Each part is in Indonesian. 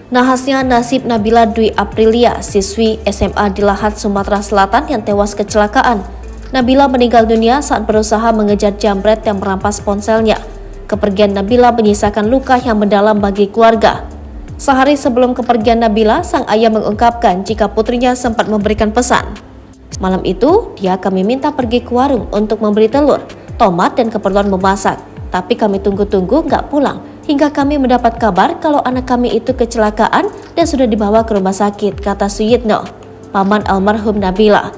Nahasnya nasib Nabila Dwi Aprilia, siswi SMA di Lahat, Sumatera Selatan yang tewas kecelakaan. Nabila meninggal dunia saat berusaha mengejar jambret yang merampas ponselnya. Kepergian Nabila menyisakan luka yang mendalam bagi keluarga. Sehari sebelum kepergian Nabila, sang ayah mengungkapkan jika putrinya sempat memberikan pesan. Malam itu, dia kami minta pergi ke warung untuk membeli telur, tomat, dan keperluan memasak. Tapi kami tunggu-tunggu nggak pulang, hingga kami mendapat kabar kalau anak kami itu kecelakaan dan sudah dibawa ke rumah sakit, kata Suyitno, paman almarhum Nabila.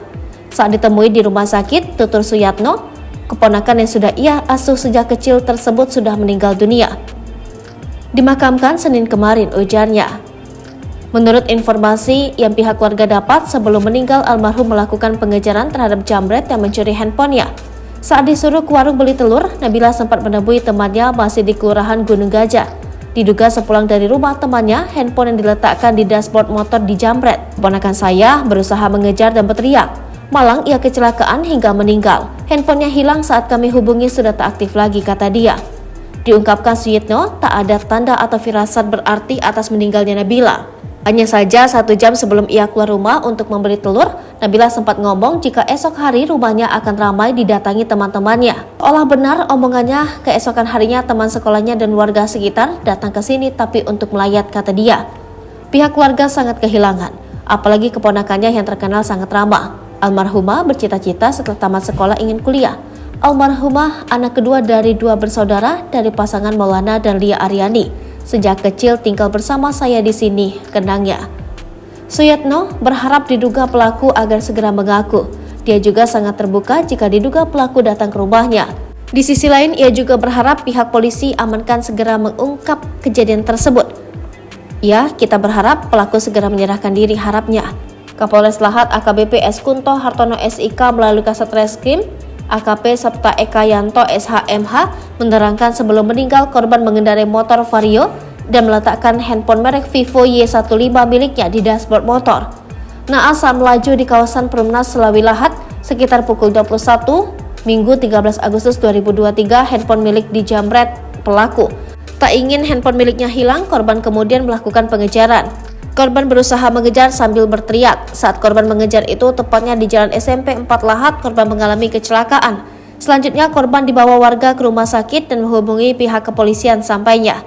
Saat ditemui di rumah sakit, tutur Suyatno, keponakan yang sudah ia asuh sejak kecil tersebut sudah meninggal dunia. Dimakamkan Senin kemarin, ujarnya. Menurut informasi yang pihak keluarga dapat, sebelum meninggal almarhum melakukan pengejaran terhadap jambret yang mencuri handphonenya. Saat disuruh ke warung beli telur, Nabila sempat menemui temannya masih di Kelurahan Gunung Gajah. Diduga sepulang dari rumah temannya, handphone yang diletakkan di dashboard motor dijambret. Keponakan saya berusaha mengejar dan berteriak. Malang ia kecelakaan hingga meninggal. Handphonenya hilang saat kami hubungi sudah tak aktif lagi, kata dia. Diungkapkan Suyitno, tak ada tanda atau firasat berarti atas meninggalnya Nabila. Hanya saja 1 jam sebelum ia keluar rumah untuk membeli telur, Nabila sempat ngomong jika esok hari rumahnya akan ramai didatangi teman-temannya. Olah benar omongannya, keesokan harinya teman sekolahnya dan warga sekitar datang ke sini tapi untuk melayat, kata dia. Pihak keluarga sangat kehilangan, apalagi keponakannya yang terkenal sangat ramah. Almarhumah bercita-cita setelah tamat sekolah ingin kuliah. Almarhumah anak kedua dari 2 bersaudara dari pasangan Maulana dan Lia Aryani. Sejak kecil tinggal bersama saya di sini, kenangnya. Suyatno berharap diduga pelaku agar segera mengaku. Dia juga sangat terbuka jika diduga pelaku datang ke rumahnya. Di sisi lain, ia juga berharap pihak polisi amankan segera mengungkap kejadian tersebut. Ya, kita berharap pelaku segera menyerahkan diri, harapnya. Kapolres Lahat AKBP S. Kunto Hartono SIK melalui Kasat Reskrim AKP Sabta Eka Yanto SHMH menerangkan sebelum meninggal korban mengendarai motor Vario dan meletakkan handphone merek Vivo Y15 miliknya di dashboard motor. Naas saat melaju di kawasan Perumnas Selawi Lahat sekitar pukul 21 Minggu 13 Agustus 2023 handphone milik dijambret pelaku. Tak ingin handphone miliknya hilang, korban kemudian melakukan pengejaran. Korban berusaha mengejar sambil berteriak. Saat korban mengejar itu tepatnya di Jalan SMP 4 Lahat, korban mengalami kecelakaan. Selanjutnya korban dibawa warga ke rumah sakit dan menghubungi pihak kepolisian sampainya.